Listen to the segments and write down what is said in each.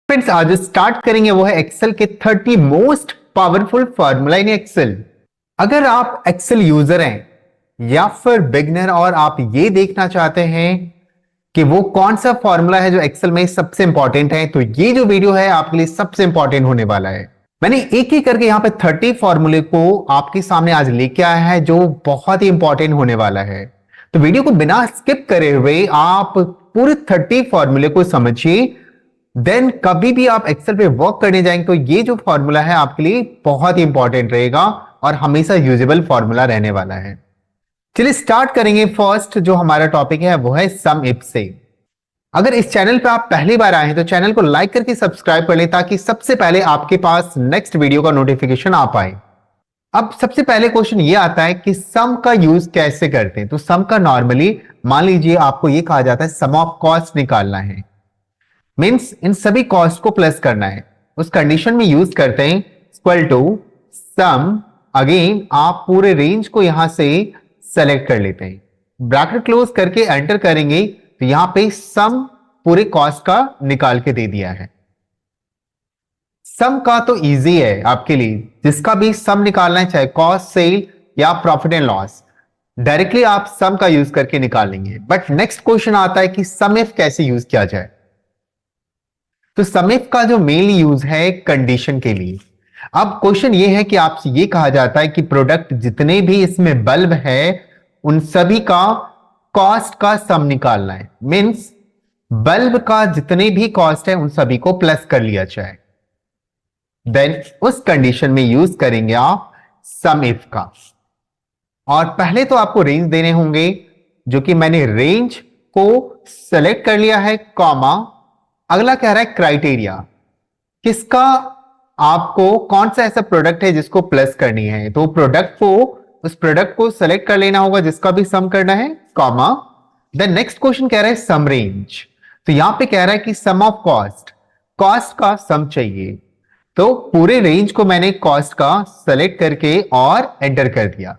Friends आज start करेंगे वो है एक्सेल के 30 most powerful formula in Excel. अगर आप एक्सेल यूजर हैं या फिर बिगनर और आप ये देखना चाहते हैं कि वो कौन सा फार्मूला है जो एक्सेल में सबसे इंपॉर्टेंट है, तो ये जो वीडियो है आपके लिए सबसे इंपॉर्टेंट होने वाला है। मैंने एक एक करके यहां पे 30 फॉर्मूले को आपके सामने आज लेके आया है जो बहुत ही इंपॉर्टेंट होने वाला है। तो वीडियो को बिना स्किप करे हुए आप पूरे 30 फॉर्मूले को समझिए, देन कभी भी आप एक्सेल पे वर्क करने जाएंगे तो ये जो फॉर्मूला है आपके लिए बहुत ही इंपॉर्टेंट रहेगा और हमेशा यूजेबल फॉर्मूला रहने वाला है। चलिए स्टार्ट करेंगे। फर्स्ट जो हमारा टॉपिक है वो है सम इफ से। अगर इस चैनल पे आप पहली बार आए हैं तो चैनल को लाइक करके सब्सक्राइब कर लें ताकि सबसे पहले आपके पास नेक्स्ट वीडियो का नोटिफिकेशन आ पाए। अब सबसे पहले क्वेश्चन ये आता है कि सम का यूज कैसे करते हैं। तो सम का नॉर्मली मान लीजिए आपको ये कहा जाता है सम ऑफ कॉस्ट निकालना है, मीन्स इन सभी कॉस्ट को प्लस करना है। उस कंडीशन में यूज करते हैं इक्वल टू सम। अगेन आप पूरे रेंज को यहां से सेलेक्ट कर लेते हैं, ब्रैकेट क्लोज करके एंटर करेंगे तो यहां पे सम पूरे कॉस्ट का निकाल के दे दिया है। सम का तो इजी है आपके लिए, जिसका भी सम निकालना है चाहे कॉस्ट सेल या प्रॉफिट एंड लॉस, डायरेक्टली आप सम का यूज करके निकाल लेंगे। बट नेक्स्ट क्वेश्चन आता है कि सम इफ कैसे यूज किया जाए। तो सम इफ का जो मेन यूज है कंडीशन के लिए। अब क्वेश्चन ये है कि आपसे ये कहा जाता है कि प्रोडक्ट जितने भी इसमें बल्ब है उन सभी का कॉस्ट का सम निकालना है, मींस बल्ब का जितने भी कॉस्ट है उन सभी को प्लस कर लिया जाए। देन उस कंडीशन में यूज करेंगे आप सम इफ का। और पहले तो आपको रेंज देने होंगे, जो कि मैंने रेंज को सेलेक्ट कर लिया है, कॉमा। अगला कह रहा है क्राइटेरिया, किसका आपको कौन सा ऐसा प्रोडक्ट है जिसको प्लस करनी है। तो उस प्रोडक्ट को सेलेक्ट कर लेना होगा जिसका भी सम करना है, कॉमा। देन नेक्स्ट क्वेश्चन कह रहा है सम रेंज। तो यहां पे कह रहा है कि सम ऑफ कॉस्ट का सम चाहिए। तो पूरे रेंज को मैंने कॉस्ट का सेलेक्ट करके और एंटर कर दिया।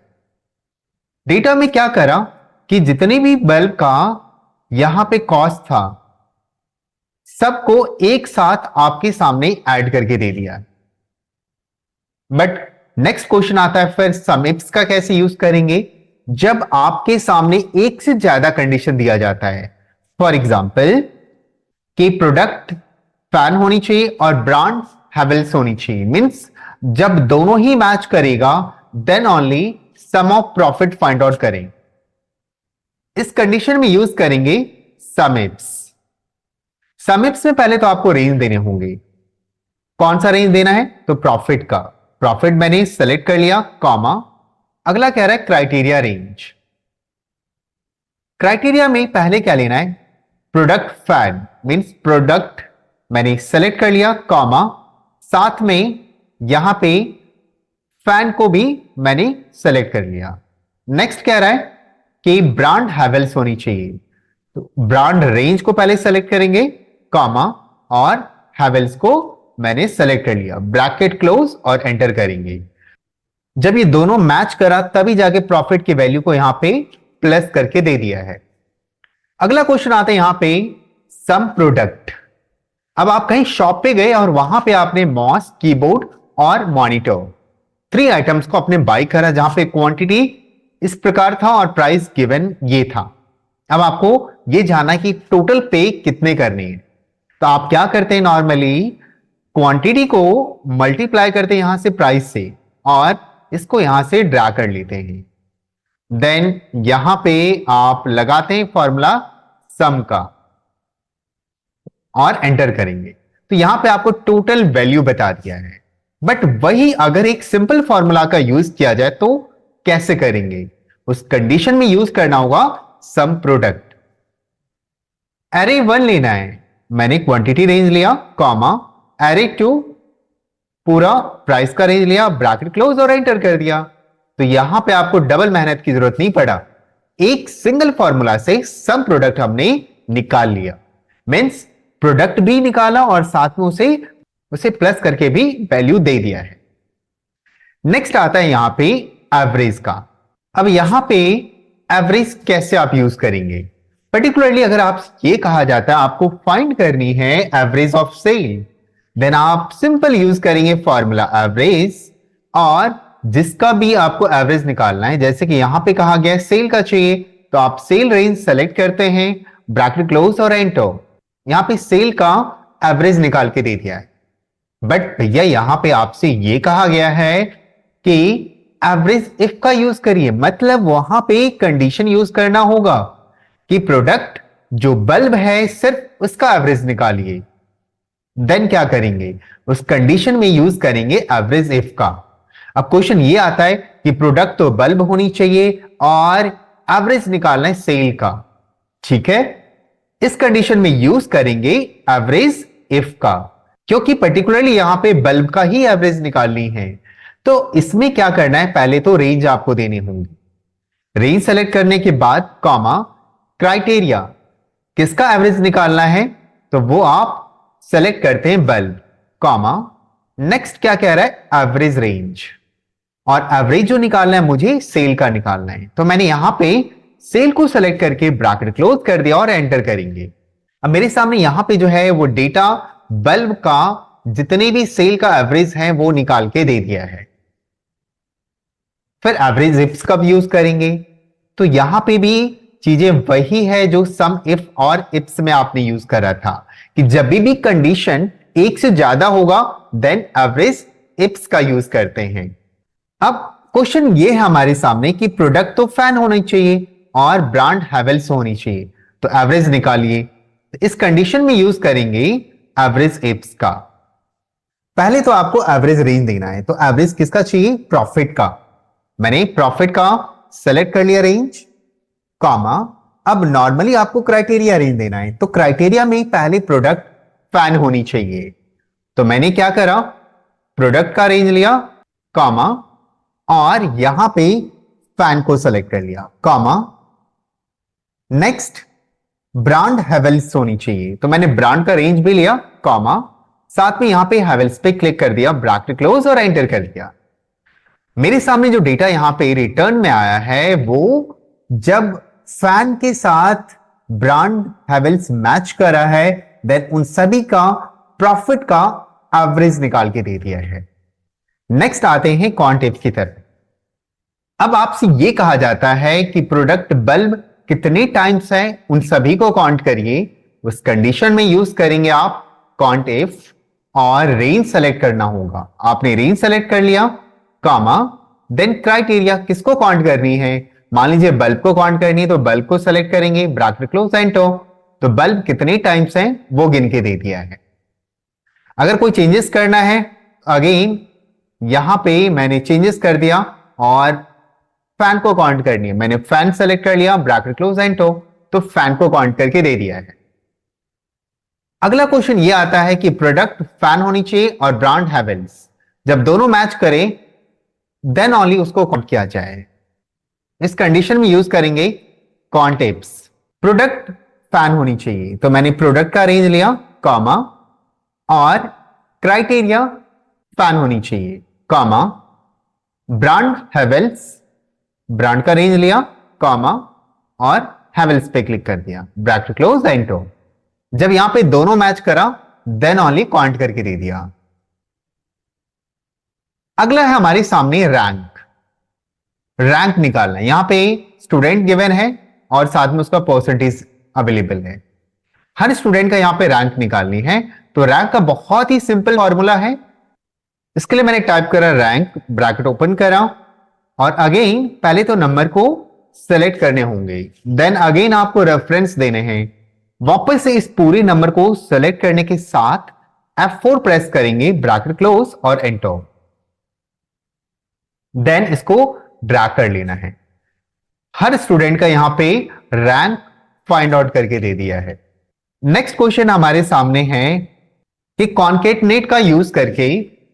डेटा में क्या करा कि जितने भी बल्ब का यहां पे कॉस्ट था सबको एक साथ आपके सामने ऐड करके दे दिया। बट नेक्स्ट क्वेश्चन आता है फिर सम इफ्स का कैसे यूज करेंगे जब आपके सामने एक से ज्यादा कंडीशन दिया जाता है। फॉर एग्जाम्पल कि प्रोडक्ट फैन होनी चाहिए और ब्रांड हैवेल्स होनी चाहिए, मींस जब दोनों ही मैच करेगा then only sum of profit find out करें। इस कंडीशन में यूज करेंगे सम इफ्स। सम इफ्स में पहले तो आपको रेंज देने होंगे। कौन सा रेंज देना है? तो प्रॉफिट का। प्रॉफिट मैंने सेलेक्ट कर लिया, कॉमा। अगला कह रहा है क्राइटेरिया रेंज। क्राइटेरिया में पहले क्या लेना है? प्रोडक्ट फैन, मींस प्रोडक्ट मैंने सेलेक्ट कर लिया, कॉमा। साथ में यहां पे फैन को भी मैंने सेलेक्ट कर लिया। नेक्स्ट कह रहा है कि ब्रांड हैवेल्स होनी चाहिए। तो ब्रांड रेंज को पहले सेलेक्ट करेंगे, कॉमा, और हैवेल्स को मैंने सेलेक्ट कर लिया, ब्रैकेट क्लोज और एंटर करेंगे। जब ये दोनों मैच करा तभी जाके प्रॉफिट की वैल्यू को यहां पे प्लस करके दे दिया है। अगला क्वेश्चन आता है यहां पे सम प्रोडक्ट। अब आप कहीं शॉप पे गए और वहां पे आपने माउस, कीबोर्ड और मॉनिटर 3 आइटम्स को आपने बाई करा, जहां पे क्वांटिटी इस प्रकार था और प्राइस गिवन ये था। अब आपको ये जानना है कि टोटल पे कितने करने हैं। तो आप क्या करते हैं, नॉर्मली क्वांटिटी को मल्टीप्लाई करते हैं यहां से प्राइस से और इसको यहां से ड्रा कर लेते हैं। देन यहां पे आप लगाते हैं फॉर्मूला सम का और एंटर करेंगे। तो यहां पे आपको टोटल वैल्यू बता दिया है। बट वही अगर एक सिंपल फॉर्मूला का यूज किया जाए तो कैसे करेंगे? उस कंडीशन में यूज करना होगा सम प्रोडक्ट। एरे 1 लेना है, मैंने क्वांटिटी रेंज लिया, कॉमा। एरे 2 पूरा प्राइस का रेंज लिया, ब्रैकेट क्लोज और एंटर कर दिया। तो यहां पे आपको डबल मेहनत की जरूरत नहीं पड़ा, एक सिंगल फॉर्मूला से सम प्रोडक्ट हमने निकाल लिया। मींस प्रोडक्ट भी निकाला और साथ में उसे प्लस करके भी वैल्यू दे दिया है। नेक्स्ट आता है यहां पे एवरेज का। अब यहां पे एवरेज कैसे आप यूज करेंगे? पर्टिकुलरली अगर आप ये कहा जाता है आपको फाइंड करनी है एवरेज ऑफ सेल, देन आप सिंपल यूज करेंगे फॉर्मूला एवरेज, और जिसका भी आपको एवरेज निकालना है, जैसे कि यहां पे कहा गया है सेल का चाहिए, तो आप सेल रेंज सेलेक्ट करते हैं, ब्रैकेट क्लोज और एंटर। यहां पे सेल का एवरेज निकाल के दे दिया है, बट भैया यहां पे आपसे यह कहा गया है कि एवरेज इफ का यूज करिए, मतलब वहां पे कंडीशन यूज करना होगा कि प्रोडक्ट जो बल्ब है सिर्फ उसका एवरेज निकालिए। देन क्या करेंगे, उस कंडीशन में यूज करेंगे एवरेज इफ का। अब क्वेश्चन ये आता है कि प्रोडक्ट तो बल्ब होनी चाहिए और एवरेज निकालना है सेल का, ठीक है। इस कंडीशन में यूज करेंगे एवरेज इफ का, क्योंकि पर्टिकुलरली यहां पे बल्ब का ही एवरेज निकालनी है। तो इसमें क्या करना है, पहले तो रेंज आपको देनी होगी। रेंज सेलेक्ट करने के बाद कॉमा क्राइटेरिया, किसका एवरेज निकालना है, तो वो आप सेलेक्ट करते हैं बल्ब, कॉमा नेक्स्ट क्या कह रहा है, एवरेज रेंज, और एवरेज जो निकालना है मुझे सेल का निकालना है। तो मैंने यहां पे सेल को सेलेक्ट करके ब्रैकेट क्लोज कर दिया और एंटर करेंगे। अब मेरे सामने यहां पे जो है वो डेटा बल्ब का जितने भी सेल का एवरेज है वो निकाल के दे दिया है। फिर एवरेज इफ्स कब यूज करेंगे, तो यहां पे भी चीजें वही है जो सम इफ और इफ्स में आपने यूज करा था, कि जब भी कंडीशन एक से ज्यादा होगा देन एवरेज इफ्स का यूज करते हैं। अब क्वेश्चन ये है हमारे सामने कि प्रोडक्ट तो फैन होनी चाहिए और ब्रांड हैवेल्स होनी चाहिए, तो एवरेज निकालिए। इस कंडीशन में यूज करेंगे एवरेज इफ्स का। पहले तो आपको एवरेज रेंज देना है, तो एवरेज किसका चाहिए, प्रॉफिट का। मैंने प्रॉफिट का सेलेक्ट कर लिया रेंज, कॉमा अब नॉर्मली आपको क्राइटेरिया रेंज देना है, तो क्राइटेरिया में पहले प्रोडक्ट फैन होनी चाहिए। तो मैंने क्या करा, प्रोडक्ट का रेंज लिया, कॉमा और यहां पे फैन को सेलेक्ट कर लिया, कॉमा नेक्स्ट ब्रांड हैवेल्स होनी चाहिए, तो मैंने ब्रांड का रेंज भी लिया, कॉमा साथ में यहां पे हैवेल्स पे क्लिक कर दिया, ब्रैकेट क्लोज और एंटर कर दिया। मेरे सामने जो डेटा यहां पे रिटर्न में आया है वो जब फैन के साथ ब्रांड हैवेल्स मैच करा है, देन उन सभी का प्रॉफिट का एवरेज निकाल के दे दिया है। नेक्स्ट आते हैं क्वांटिव की तरफ। अब आपसे यह कहा जाता है कि प्रोडक्ट बल्ब कितने टाइम्स है, उन सभी को काउंट करिए। उस कंडीशन में यूज करेंगे आप क्वांटिव और रेंज सेलेक्ट करना होगा। आपने रेंज सेलेक्ट कर लिया, कॉमा देन क्राइटेरिया, किसको काउंट करनी है, मान लीजिए बल्ब को काउंट करनी है तो बल्ब को सेलेक्ट करेंगे, ब्रैकेट क्लोज एंटर। तो बल्ब कितने टाइम्स हैं वो गिन के दे दिया है। अगर कोई चेंजेस करना है, अगेन यहां पे मैंने चेंजेस कर दिया और फैन को काउंट करनी है, मैंने फैन सेलेक्ट कर लिया, ब्रैकेट क्लोज एंटर, तो फैन को काउंट करके दे दिया है। अगला क्वेश्चन ये आता है कि प्रोडक्ट फैन होनी चाहिए और ब्रांड हैवेल्स, जब दोनों मैच करें देन ओनली उसको काउंट किया जाए। इस कंडीशन में यूज करेंगे कॉन्टेप्स। प्रोडक्ट फैन होनी चाहिए, तो मैंने प्रोडक्ट का रेंज लिया, कॉमा और क्राइटेरिया फैन होनी चाहिए, कॉमा ब्रांड हैवेल्स, ब्रांड का रेंज लिया, कॉमा और हैवेल्स पे क्लिक कर दिया, ब्रैकेट क्लोज एंटर। जब यहां पे दोनों मैच करा देन ओनली काउंट करके दे दिया। अगला है हमारे सामने रैंक। रैंक निकालना है, यहां पे स्टूडेंट गिवन है और साथ में उसका परसेंटेज अवेलेबल है। हर स्टूडेंट का यहां पे रैंक निकालनी है, तो रैंक का बहुत ही सिंपल फॉर्मूला है। इसके लिए मैंने टाइप करा रैंक, ब्रैकेट ओपन करा और अगेन पहले तो नंबर को सेलेक्ट करने होंगे, देन अगेन आपको रेफरेंस देने हैं। वापस से इस पूरे नंबर को सेलेक्ट करने के साथ F4 प्रेस करेंगे, ब्रैकेट क्लोज और एंटर। देन इसको ड्रैग कर लेना है। हर स्टूडेंट का यहां पे रैंक फाइंड आउट करके दे दिया है। नेक्स्ट क्वेश्चन हमारे सामने है कि कॉन्केटनेट का यूज करके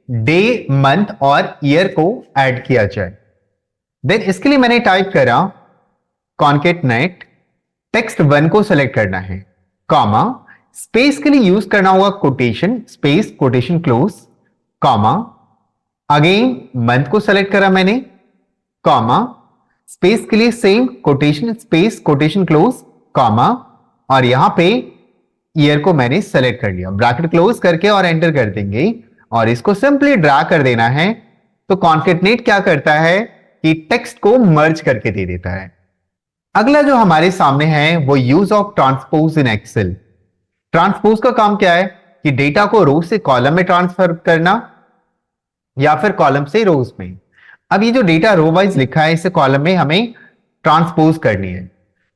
डे, मंथ और ईयर को ऐड किया जाए। देन इसके लिए मैंने टाइप करा कॉन्केटनेट, टेक्स्ट 1 को सेलेक्ट करना है, कॉमा स्पेस के लिए यूज करना होगा quotation, space quotation close, comma again month को सेलेक्ट करा मैंने, कॉमा स्पेस के लिए same quotation, space quotation close, comma और यहां पे ईयर को मैंने सेलेक्ट कर लिया, ब्रैकेट क्लोज करके और एंटर कर देंगे और इसको सिंपली ड्रैग कर देना है। तो कॉन्केटनेट क्या करता है कि टेक्स्ट को मर्ज करके दे देता है। अगला जो हमारे सामने है वो use of transpose in Excel. Transpose का काम क्या है कि डेटा को रो से कॉलम में ट्रांसफर करना या फिर कॉलम से रोज में। अब ये जो डेटा रो वाइज लिखा है इसे कॉलम में हमें ट्रांसपोज करनी है।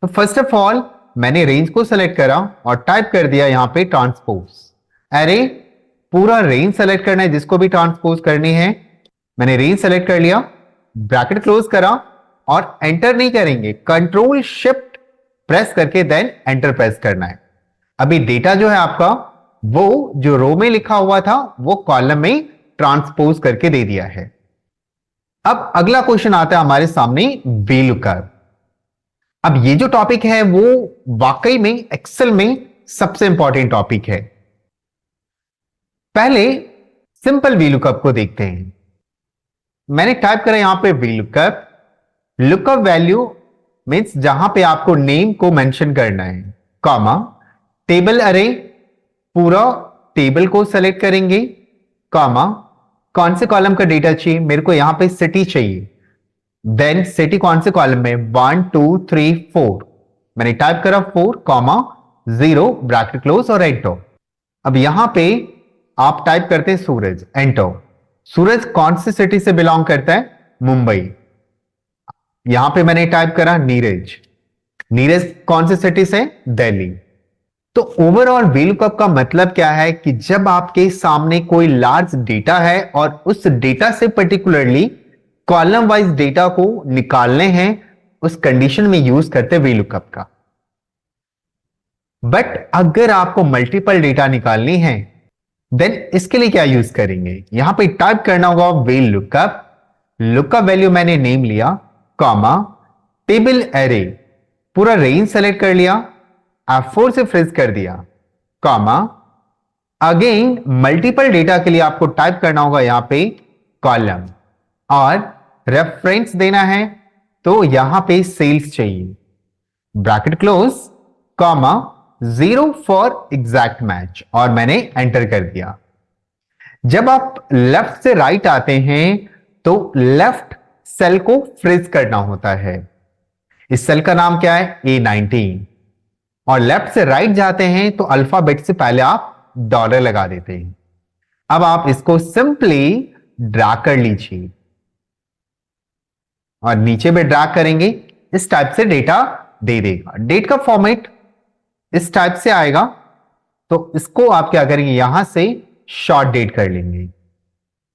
तो फर्स्ट ऑफ ऑल मैंने रेंज को सेलेक्ट करा और टाइप कर दिया यहां पे ट्रांसपोज एरे। पूरा रेंज सेलेक्ट करना है जिसको भी ट्रांसपोज करनी है। मैंने रेंज सेलेक्ट कर लिया, ब्रैकेट क्लोज करा और एंटर नहीं करेंगे, कंट्रोल शिफ्ट प्रेस करके देन एंटर प्रेस करना है। अभी डेटा जो है आपका वो जो रो में लिखा हुआ था वो कॉलम में ट्रांसपोज करके दे दिया है। अब अगला क्वेश्चन आता है हमारे सामने वीलुकअप। अब ये जो टॉपिक है वो वाकई में एक्सेल में सबसे इंपॉर्टेंट टॉपिक है। पहले सिंपल वीलुकअप को देखते हैं। मैंने टाइप करा यहां पे वीलुकअप। लुकअप वैल्यू मींस जहां पे आपको नेम को मेंशन करना है, कॉमा टेबल अरे, पूरा टेबल को सेलेक्ट करेंगे, कॉमा कौन से कॉलम का डेटा चाहिए, मेरे को यहां पे सिटी चाहिए, देन सिटी कौन से कॉलम में 1 2 3 4, मैंने टाइप करा 4 कॉमा 0 ब्रैकेट क्लोज और एंटर। अब यहां पे आप टाइप करते हैं सूरज, एंटर। सूरज कौन सी सिटी से बिलोंग करता है, मुंबई। यहां पे मैंने टाइप करा नीरज, नीरज कौन सी सिटी से, दिल्ली। तो ओवरऑल वीलुकअप का मतलब क्या है कि जब आपके सामने कोई लार्ज डेटा है और उस डेटा से पर्टिकुलरली कॉलम वाइज डेटा को निकालने हैं, उस कंडीशन में यूज करते हैं वीलुकअप का। बट अगर आपको मल्टीपल डेटा निकालनी है देन इसके लिए क्या यूज करेंगे, यहां पे टाइप करना होगा वीलुकअप। लुकअप वैल्यू मैंने नेम लिया, कॉमा टेबल एरे, पूरा रेंज सेलेक्ट कर लिया, F4 से फ्रीज कर दिया, कॉमा अगेन मल्टीपल डेटा के लिए आपको टाइप करना होगा यहां पे कॉलम और रेफरेंस देना है तो यहां पे सेल्स चाहिए, bracket close, comma 0 for exact match और मैंने एंटर कर दिया। जब आप लेफ्ट से राइट आते हैं तो लेफ्ट सेल को फ्रीज करना होता है। इस सेल का नाम क्या है, A19। और लेफ्ट से राइट जाते हैं तो अल्फाबेट से पहले आप डॉलर लगा देते हैं। अब आप इसको सिंपली ड्रैग कर लीजिए और नीचे में ड्रैग करेंगे, इस टाइप से डेटा दे देगा। डेट का फॉर्मेट इस टाइप से आएगा तो इसको आप क्या करेंगे, यहां से शॉर्ट डेट कर लेंगे।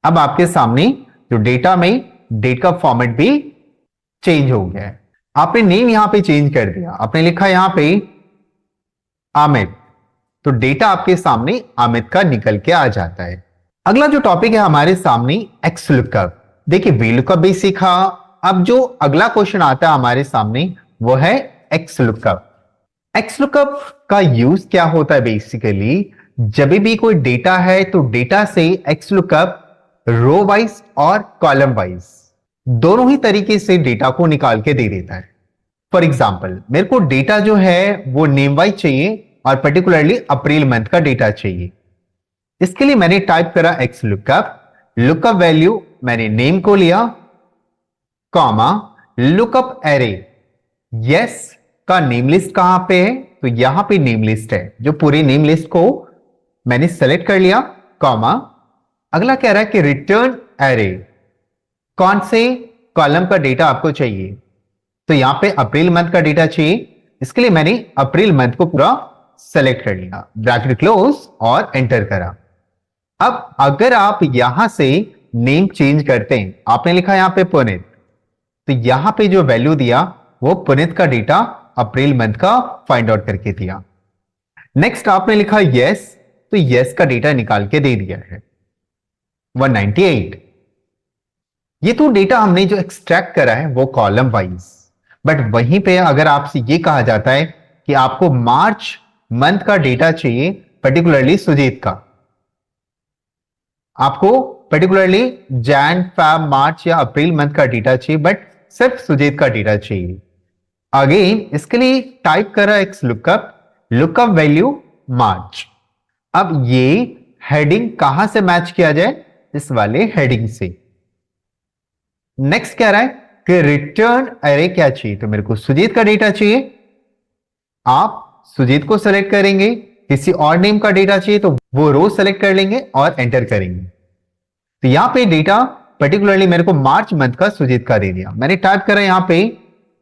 अब आपके सामने जो डेटा में डेट का फॉर्मेट भी चेंज हो गया है। आपने नेम यहां पे चेंज कर दिया, आपने लिखा यहां पे आमिद, तो डेटा आपके सामने आमिद का निकल के आ जाता है। अगला जो टॉपिक है हमारे सामने एक्स लुकअप। देखिए वीलुकअप भी सीखा, अब जो अगला क्वेश्चन आता है हमारे सामने वो है एक्स लुकअप। एक्स लुकअप का यूज क्या होता है, बेसिकली जब भी कोई डेटा है तो डेटा से एक्स लुकअप रो वाइज और कॉलम वाइज दोनों ही तरीके से डेटा को निकाल के दे देता है। फॉर एग्जाम्पल मेरे को डेटा जो है वो नेम वाइज चाहिए और पर्टिकुलरली अप्रैल मंथ का डेटा चाहिए। इसके लिए मैंने टाइप करा एक्स लुकअप, लुकअप वैल्यू मैंने नेम को लिया, कॉमा लुकअप एरे। यस का नेम लिस्ट कहां पे है, तो यहां पे नेम लिस्ट है, जो पूरी नेम लिस्ट को मैंने सेलेक्ट कर लिया, कॉमा अगला कह रहा है कि रिटर्न एरे, कौन से कॉलम का डेटा आपको चाहिए, तो यहां पे अप्रैल मंथ का डेटा चाहिए। इसके लिए मैंने अप्रैल मंथ को पूरा सेलेक्ट कर लिया, ब्रैकेट क्लोज और एंटर करा। अब अगर आप यहां से नेम चेंज करते हैं, आपने लिखा यहां पे पुनीत, तो यहां पे जो वैल्यू दिया वो पुनीत का डेटा अप्रैल मंथ का फाइंड आउट करके दिया। नेक्स्ट आपने लिखा यस, तो यस का डेटा निकाल के दे दिया है 198। ये तो डेटा हमने जो एक्सट्रैक्ट करा है वो कॉलम वाइज, बट वहीं पे अगर आपसे ये कहा जाता है कि आपको मार्च मंथ का डेटा चाहिए, पर्टिकुलरली सुजीत का, आपको पर्टिकुलरली जैन फैब मार्च या अप्रैल मंथ का डेटा चाहिए बट सिर्फ सुजीत का डेटा चाहिए। अगेन इसके लिए टाइप करा एक्स लुकअप, लुकअप वैल्यू मार्च। अब ये हेडिंग कहां से मैच किया जाए? इस वाले हेडिंग से। नेक्स्ट कह रहा है कि रिटर्न अरे क्या चाहिए, तो मेरे को सुजीत का डेटा चाहिए। आप सुजीत को सेलेक्ट करेंगे, किसी और नेम का डेटा चाहिए तो वो रो सेलेक्ट कर लेंगे और एंटर करेंगे। तो यहां पे डेटा पर्टिकुलरली मेरे को मार्च मंथ का सुजीत का दे दिया। मैंने टाइप करा यहां पे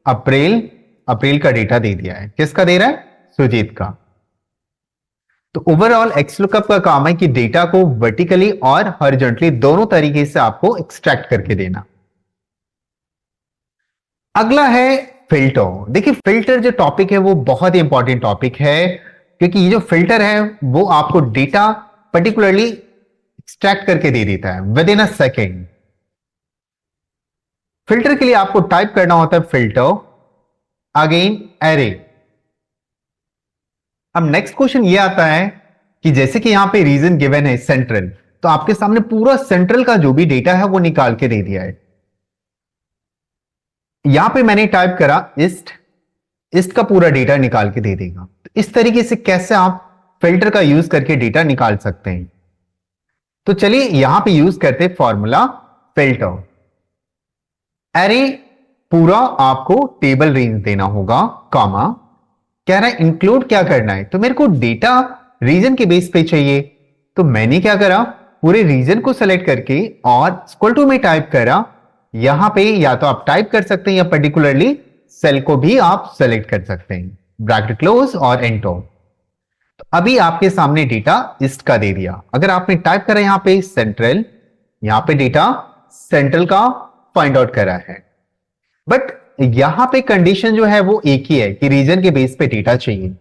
अप्रैल, अप्रैल का डेटा दे दिया है। किसका दे रहा है? सुजीत का। तो ओवरऑल एक्सलुकअप का काम है कि डेटा को वर्टिकली और हॉरिजॉन्टली दोनों तरीके से आपको एक्सट्रैक्ट करके देना। अगला है फिल्टर। देखिए फिल्टर जो टॉपिक है वो बहुत ही इंपॉर्टेंट टॉपिक है, क्योंकि ये जो फिल्टर है वो आपको डेटा पर्टिकुलरली एक्सट्रैक्ट करके दे देता है with in a second. Filter के लिए आपको टाइप करना होता है फिल्टर अगेन एरे। अब नेक्स्ट क्वेश्चन ये आता है कि जैसे कि यहां पे रीजन गिवन है सेंट्रल, तो आपके सामने पूरा सेंट्रल का जो भी डेटा है वो निकाल के दे दिया है। यहां पे मैंने टाइप करा ईस्ट, ईस्ट का पूरा डेटा निकाल के दे देगा। तो इस तरीके से कैसे आप फिल्टर का यूज करके डेटा निकाल सकते हैं? तो चलिए यहां पे यूज करते फॉर्मूला फिल्टर। एरे पूरा आपको टेबल रेंज देना होगा, कॉमा कह रहा है इंक्लूड क्या करना है, तो मेरे को डेटा रीजन के बेस पे चाहिए। तो मैंने क्या करा, पूरे रीजन को सेलेक्ट करके और इक्वल टू में टाइप करा। यहां पे या तो आप टाइप कर सकते हैं या पर्टिकुलरली सेल को भी आप सेलेक्ट कर सकते हैं, ब्रैकेट क्लोज और एंटर। तो अभी आपके सामने डेटा ईस्ट का दे दिया। अगर आपने टाइप करा यहां पे सेंट्रल, यहां पे डेटा सेंट्रल का फाइंड आउट करा है। बट यहां पे कंडीशन जो है वो एक ही है कि रीजन के बेस पे डेटा चाहिए।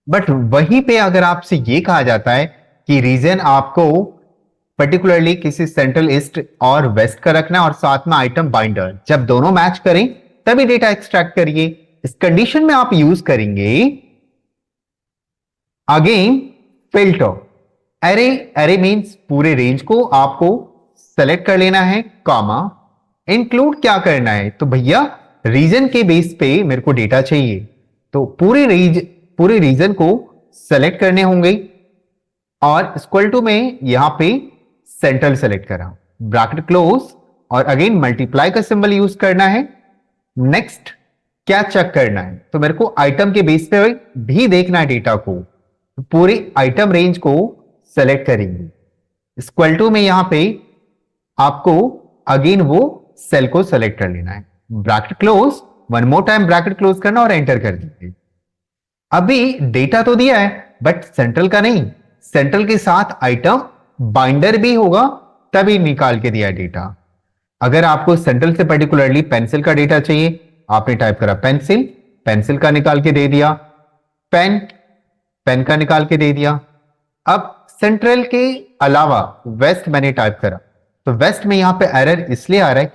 बट वहीं पे अगर आपसे ये कहा जाता है कि रीजन आपको पर्टिकुलरली किसी सेंट्रल ईस्ट और वेस्ट का रखना है और साथ में आइटम बाइंडर, जब दोनों मैच करें तभी डेटा एक्सट्रैक्ट करिए। इस कंडीशन में आप यूज करेंगे again filter array. Array means पूरे रेंज को आपको सेलेक्ट कर लेना है, कॉमा इंक्लूड क्या करना है, तो भैया रीजन के बेस पे मेरे को डेटा चाहिए, तो पूरे रीजन को सेलेक्ट करने होंगे और इक्वल टू में यहां पे सेंट्रल सेलेक्ट करा, ब्रैकेट क्लोज और अगेन मल्टीप्लाई का सिंबल यूज करना है। नेक्स्ट क्या चेक करना है, तो मेरे को आइटम के बेस पे भी देखना है डेटा को, तो पूरी आइटम रेंज को सेलेक्ट करेंगे। इक्वल टू में यहां पे आपको अगेन वो सेल को सेलेक्ट कर लेना है, bracket close, one more time bracket close करना और एंटर कर दीजिए। अभी डेटा तो दिया है बट सेंट्रल का नहीं, सेंट्रल के साथ आइटम बाइंडर भी होगा तभी निकाल के दिया डेटा। अगर आपको सेंट्रल से पर्टिकुलरली पेंसिल का डेटा चाहिए, आपने टाइप करा पेंसिल, पेंसिल का निकाल के दे दिया, पेन, पेन का निकाल के दे दिया। अब सेंट्रल के अलावा वेस्ट मैंने टाइप करा, तो वेस्ट में यहां पे एरर इसलिए आ रहा है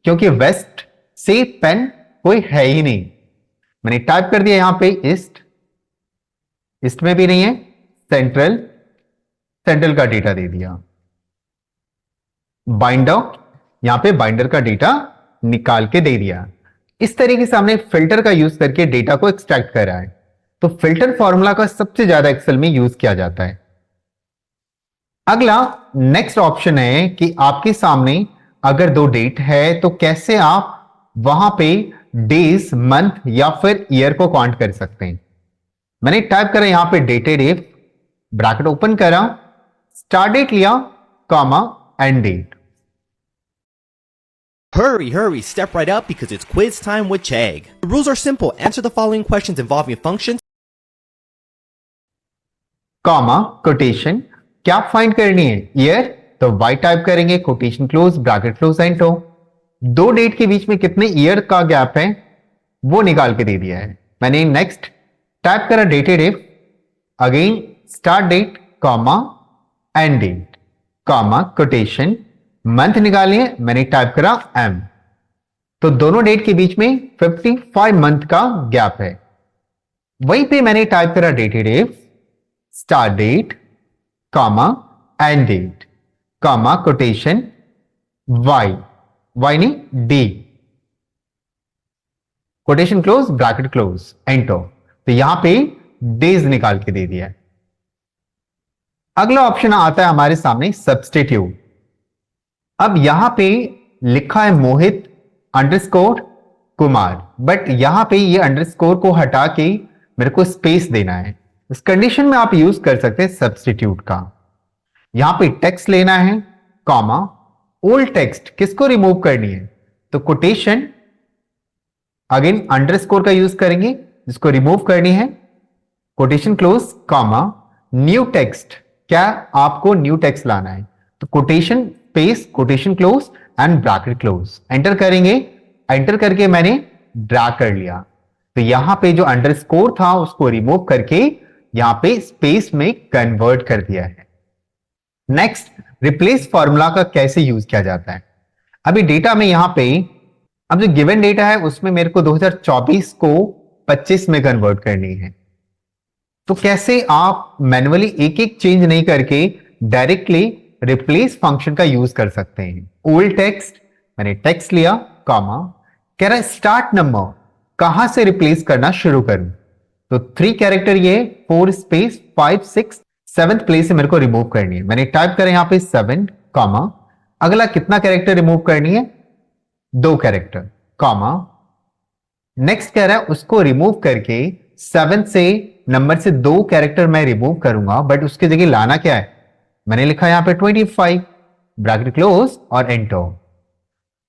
क्योंकि वेस्ट से पेन कोई है ही नहीं। मैंने टाइप कर दिया यहां पे ईस्ट, ईस्ट में भी नहीं है, सेंट्रल, सेंट्रल का डेटा दे दिया। बाइंडर, यहां पे बाइंडर का डेटा निकाल के दे दिया। इस तरीके से हमने फिल्टर का यूज करके डेटा को एक्सट्रैक्ट करा है। तो फिल्टर फॉर्मूला का सबसे ज्यादा एक्सेल में यूज किया जाता है। अगला नेक्स्ट ऑप्शन है कि आपके सामने अगर दो डेट है तो कैसे आप वहां पे डेज, मंथ या फिर ईयर को काउंट कर सकते हैं। मैंने टाइप करा यहां पे डेटेड इफ, ब्रैकेट ओपन करा, स्टार्ट डेट लिया, comma end date. Hurry, hurry, step right up because it's quiz time with Chegg. The rules are simple. Answer the following questions involving functions. Comma quotation, क्या find करनी है, year, तो Y type करेंगे, quotation close, bracket close enter. दो date के बीच में कितने year का गैप है वो निकाल के दे दिया है। मैंने नेक्स्ट टाइप करा dated if, again start date, comma end date, comma quotation, month निकालिए, मैंने टाइप करा एम। तो दोनों डेट के बीच में 55 मंथ का गैप है। वहीं पे मैंने टाइप करा dated if, start date, comma end date, comma quotation, Y, Y नहीं D, quotation close, bracket close enter. तो यहां पे डेज निकाल के दे दिया है। अगला ऑप्शन आता है हमारे सामने सब्स्टिट्यूट। अब यहां पे लिखा है मोहित अंडरस्कोर कुमार, बट यहां पे ये अंडरस्कोर को हटा के मेरे को स्पेस देना है। इस कंडीशन में आप यूज कर सकते हैं सब्स्टिट्यूट का। यहां पे टेक्स्ट लेना है, कॉमा, ओल्ड टेक्स्ट किसको रिमूव करनी है, तो कोटेशन अगेन अंडरस्कोर का यूज करेंगे, जिसको रिमूव करनी है, quotation close, comma, new text, क्या आपको न्यू टेक्स्ट लाना है, तो quotation space, quotation close and bracket close, enter करेंगे। एंटर करके मैंने ड्रा कर लिया। तो यहां पे जो अंडरस्कोर था उसको रिमूव करके यहां पे स्पेस में कन्वर्ट कर दिया है। नेक्स्ट, रिप्लेस फॉर्मूला का कैसे यूज किया जाता है। अभी डेटा में यहां पे अब जो गिवन डेटा है उसमें मेरे को 2024 को 25 में कन्वर्ट करनी है। तो कैसे आप मैन्युअली एक एक चेंज नहीं करके डायरेक्टली रिप्लेस फंक्शन का यूज कर सकते हैं। ओल्ड टेक्स्ट, मैंने टेक्स्ट लिया, कॉमा, कह रहा है स्टार्ट नंबर कहां से रिप्लेस करना शुरू करूं, तो 3 कैरेक्टर ये 4 स्पेस 5 6 7th प्लेस से मेरे को रिमूव करनी है। मैंने टाइप करा यहां पे 7, कॉमा, अगला कितना कैरेक्टर रिमूव करनी है, 2 कैरेक्टर, कॉमा, नेक्स्ट कह रहा है उसको रिमूव करके 7 से नंबर से 2 कैरेक्टर मैं रिमूव करूंगा, बट उसकी जगह लाना क्या है, मैंने लिखा यहां पे 25, ब्रैकेट क्लोज और एंटर।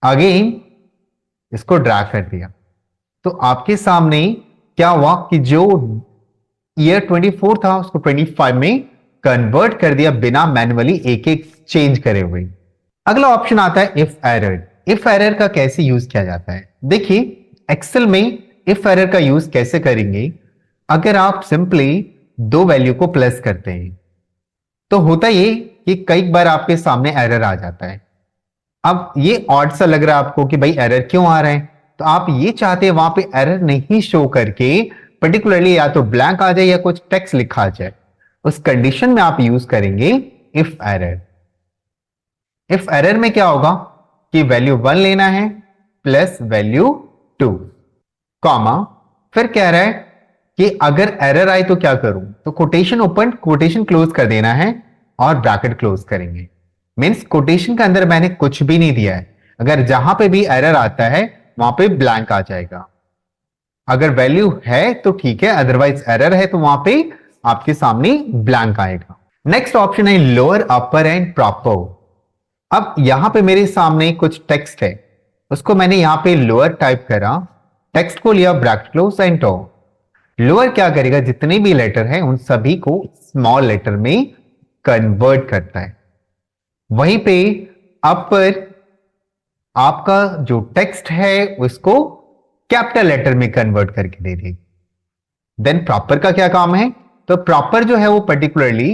अगेन इसको ड्रैग कर दिया। तो आपके सामने क्या हुआ कि जो ईयर 24 था उसको 25 में कन्वर्ट कर दिया बिना मैन्युअली एक एक चेंज करे हुए। अगला ऑप्शन आता है इफ एरर। इफ एरर का कैसे यूज किया जाता है, देखिए एक्सेल में इफ एरर का यूज कैसे करेंगे। अगर आप सिंपली 2 वैल्यू को प्लस करते हैं तो होता ये कि कई बार आपके सामने एरर आ जाता है। अब ये ऑड सा लग रहा है आपको कि भाई एरर क्यों आ रहा है, तो आप ये चाहते हैं वहां पे एरर नहीं शो करके पर्टिकुलरली या तो ब्लैंक आ जाए या कुछ टेक्स्ट लिखा आ जाए। उस कंडीशन में आप यूज करेंगे इफ एरर। इफ एरर में क्या होगा कि वैल्यू 1 लेना है प्लस वैल्यू 2, कॉमा, फिर कह रहा है कि अगर एरर आए तो क्या करूं, तो कोटेशन ओपन कोटेशन क्लोज कर देना है और ब्रैकेट क्लोज करेंगे। मींस कोटेशन के अंदर मैंने कुछ भी नहीं दिया है, अगर जहां पे भी एरर आता है वहां पे ब्लैंक आ जाएगा। अगर वैल्यू है तो ठीक है, अदरवाइज एरर है तो वहां पे आपके सामने ब्लैंक आएगा। नेक्स्ट ऑप्शन है लोअर, अपर एंड प्रॉपर। अब यहां पे मेरे सामने कुछ टेक्स्ट है, उसको मैंने यहां पे लोअर टाइप करा, टेक्स्ट को लिया, ब्रैकेट क्लोज, एंटर। लोअर क्या करेगा, जितने भी लेटर हैं उन सभी को स्मॉल लेटर में कन्वर्ट करता है। वहीं पे अपर आपका जो टेक्स्ट है उसको कैपिटल लेटर में कन्वर्ट करके दे देगी। देन प्रॉपर का क्या काम है, तो प्रॉपर जो है वो पर्टिकुलरली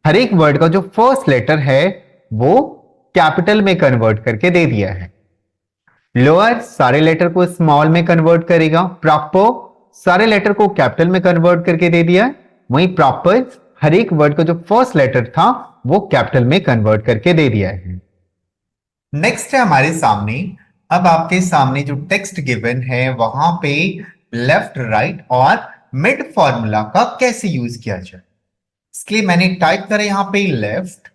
हर एक वर्ड का जो फर्स्ट लेटर है वो कैपिटल में कन्वर्ट करके दे दिया है। लोअर सारे लेटर को स्मॉल में कन्वर्ट करेगा, प्रॉपर सारे लेटर को कैपिटल में कन्वर्ट करके दे दिया है। वहीं प्रॉपर हर एक वर्ड का जो फर्स्ट लेटर था वो कैपिटल में कन्वर्ट करके दे दिया है। नेक्स्ट है हमारे सामने, अब आपके सामने जो टेक्स्ट गिवन है वहां पे लेफ्ट, राइट और मिड फॉर्मूला का कैसे यूज किया जाए। इसके लिए मैंने टाइप करा यहां पे लेफ्ट,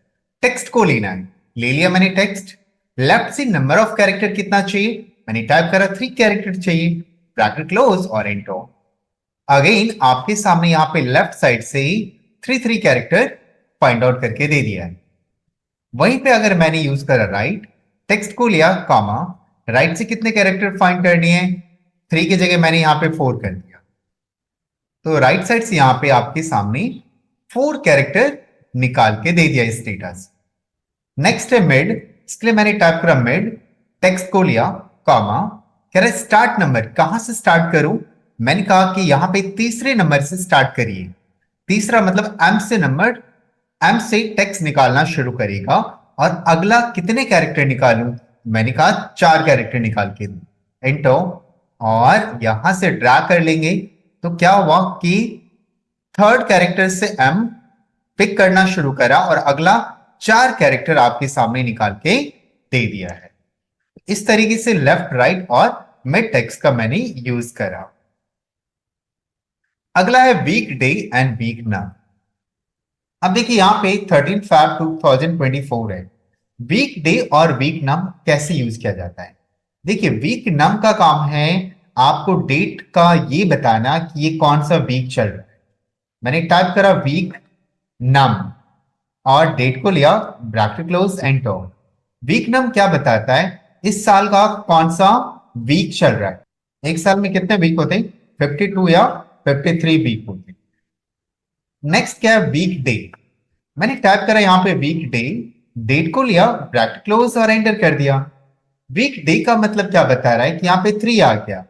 टेक्स्ट को लेना है, ले लिया मैंने टेक्स्ट। लेफ्ट से नंबर ऑफ कैरेक्टर कितना चाहिए, मैंने टाइप करा 3 कैरेक्टर चाहिए, ब्रैकेट क्लोज और एंटर। अगेन आपके सामने यहां पे लेफ्ट साइड से 3 कैरेक्टर फाइंड आउट करके दे दिया है। वहीं पे अगर मैंने यूज करा राइट, टेक्स्ट को लिया, कॉमा, राइट से कितने कैरेक्टर फाइंड करनी है, 3 की जगह मैंने यहां पे 4 कर दिया। तो राइट साइड से यहां पे आपके सामने 4 कैरेक्टर निकाल के दे दिया इस डेटा से। नेक्स्ट है मिड, इसके लिए मैंने टाइप करा मिड, टेक्स्ट को लिया, कॉमा, कह रहा है स्टार्ट नंबर कहां से स्टार्ट करूं, मैंने कहा कि यहां पे तीसरे नंबर से स्टार्ट करिए। तीसरा मतलब एम से नंबर, एम से टेक्स्ट निकालना शुरू करेगा। और अगला कितने कैरेक्टर निकालूं, मैंने कहा 4 कैरेक्टर निकाल के एंटर। और यहां से ड्रा कर लेंगे तो क्या हुआ कि थर्ड कैरेक्टर से एम पिक करना शुरू करा और अगला 4 कैरेक्टर आपके सामने निकाल के दे दिया है। इस तरीके से लेफ्ट, राइट और मिड टेक्स्ट का मैंने यूज करा। अगला है वीक डे एंड वीक नम। अब देखिए यहां पे 13 फैब 2024 है। वीक डे और वीक नम कैसे यूज किया जाता है? देखिए वीक नम का काम है आपको डेट का ये बताना कि ये कौन सा वीक चल रहा है। मैंने टाइप करा वीक नम और डेट को लिया, ब्रैकेट क्लोज, एंटर। वीक नम क्या बताता है? इस साल का कौन सा वीक चल रहा है। एक साल में कितने वीक होते हैं? 52 या 53 वीक होते हैं। नेक्स्ट क्या है? Week day. मैंने टाइप करा यहां पे वीक डे, डेट को लिया, ब्रैकेट क्लोज और एंटर कर दिया। वीक डे का मतलब क्या बता रहा है कि यहां पे 3 आ गया।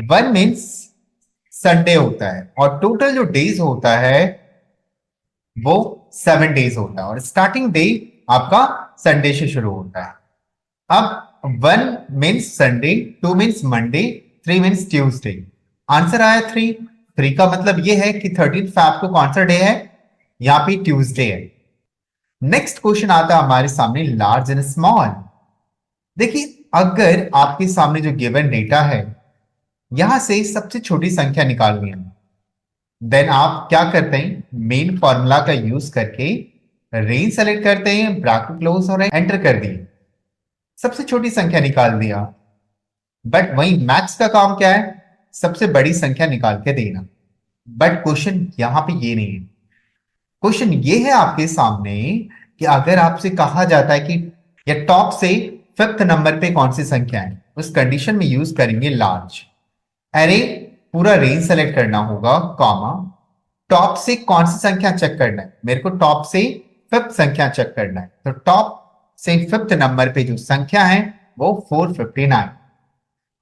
1 मीन्स संडे होता है और टोटल जो डेज होता है वो 7 डेज होता है और स्टार्टिंग डे आपका संडे से शुरू होता है। अब 1 means Sunday, 2 means Monday, 3 means Tuesday. Answer आया 3। 3 का मतलब ये है कि 13 फैब को कौन सा डे है? यहां पे ट्यूसडे है। नेक्स्ट क्वेश्चन आता है हमारे सामने, लार्ज एंड स्मॉल। देखिए अगर आपके सामने जो गिवन डेटा है यहां से सबसे छोटी संख्या निकालनी है, देन आप क्या करते हैं? मेन फॉर्मूला का यूज करके रेंज सेलेक्ट करते हैं, ब्रैकेट क्लोज और एंटर कर दिए, सबसे छोटी संख्या निकाल दिया। बट वही मैथ्स का काम क्या है? सबसे बड़ी संख्या निकाल के देना। बट क्वेश्चन यहां पे ये नहीं है। क्वेश्चन ये है आपके सामने कि अगर आपसे कहा जाता है कि या टॉप से 5th नंबर पे कौन सी संख्या है, उस कंडीशन में यूज करेंगे लार्ज। अरे पूरा रेंज सेलेक्ट करना होगा, कॉमा, टॉप से कौन सी संख्या चेक करना है? मेरे को टॉप से 5th संख्या चेक करना है, तो टॉप से 5th नंबर पे जो संख्या है वो 459।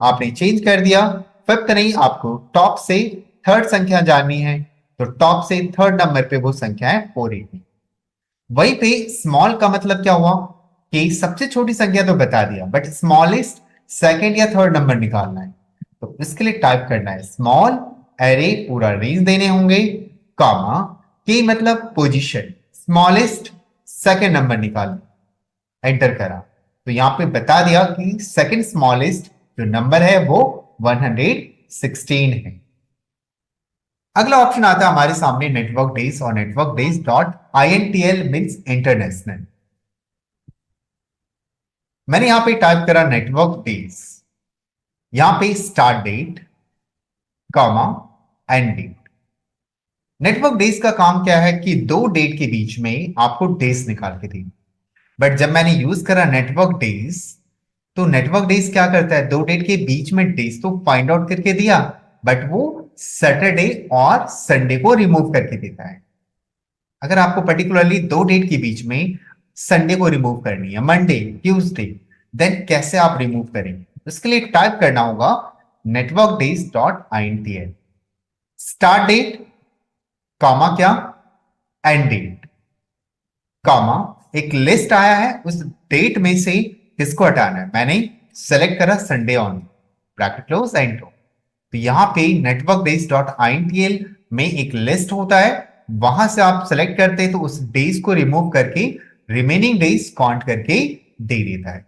आपने चेंज कर दिया, 5th नहीं, आपको टॉप से 3rd संख्या जाननी है, तो टॉप से 3rd नंबर पे वो संख्या है 480। वहीं पे स्मॉल का मतलब क्या हुआ कि सबसे छोटी संख्या तो बता दिया, बट स्मॉलेस्ट 2nd या 3rd नंबर निकालना है। तो इसके लिए टाइप करना है स्मॉल, एरे पूरा रेंज देने होंगे, कॉमा, के मतलब पोजीशन, स्मॉलेस्ट 2nd नंबर निकालना, एंटर करा। तो यहां पे बता दिया कि सेकंड स्मॉलेस्ट जो नंबर है वो 116 है। अगला ऑप्शन आता है हमारे सामने नेटवर्क डेज और network days dot INTL means international. मैंने यहां पे टाइप करा नेटवर्क डेज, यहां पे start date, comma, end date. Network days का काम क्या है कि दो डेट के बीच में आपको डेज निकाल के दें। बट जब मैंने यूज करा नेटवर्क डेज, तो नेटवर्क डेज क्या करता है? दो डेट के बीच में डेज तो फाइंड आउट करके दिया, बट वो सैटरडे और संडे को रिमूव करके देता है। अगर आपको पर्टिकुलरली दो डेट के बीच में संडे को रिमूव करनी है, मंडे, ट्यूसडे, देन कैसे आप रिमूव करेंगे? उसके लिए टाइप करना होगा network days dot INTL, start date, comma क्या, एंड डेट, कॉमा, एक लिस्ट आया है, उस डेट में से किसको हटाना है? मैंने सेलेक्ट करा Sunday on, bracket close, enter. तो यहां पे नेटवर्क डेज डॉट INTL में एक लिस्ट होता है, वहां से आप सेलेक्ट करते हैं तो उस डेज को रिमूव करके रिमेनिंग डेज काउंट करके दे देता है।